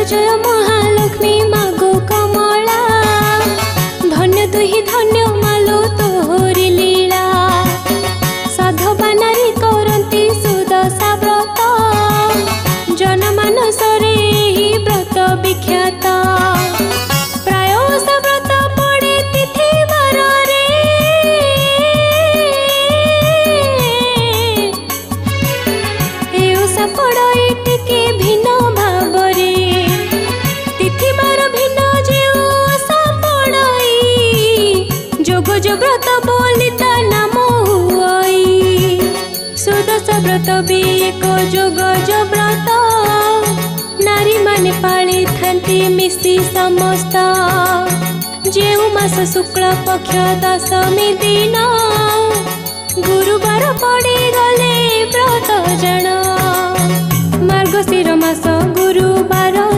जय महालक्ष्मी मागो कमला धन्य तुहि धन्य मालो तोहरी लीला साधवा नारी करती सुदशा व्रत जनमानस रे ही व्रत विख्यात प्राय व्रत पड़े तिथि बार रे एसा पड़े टिके भिन्न भाव रे तिथि बार भिन्न जेउ आशा पड़ई जोग जो व्रत बोली ता नाम हुई सुदशा व्रत भी एक जोग जो व्रत नारी माने पाली थांती मिसी समस्त जेउ मास शुक्ल पक्ष दशमी दिन गुरुवार पड़ी गले व्रत जन मार्गशीर मास गुरुवार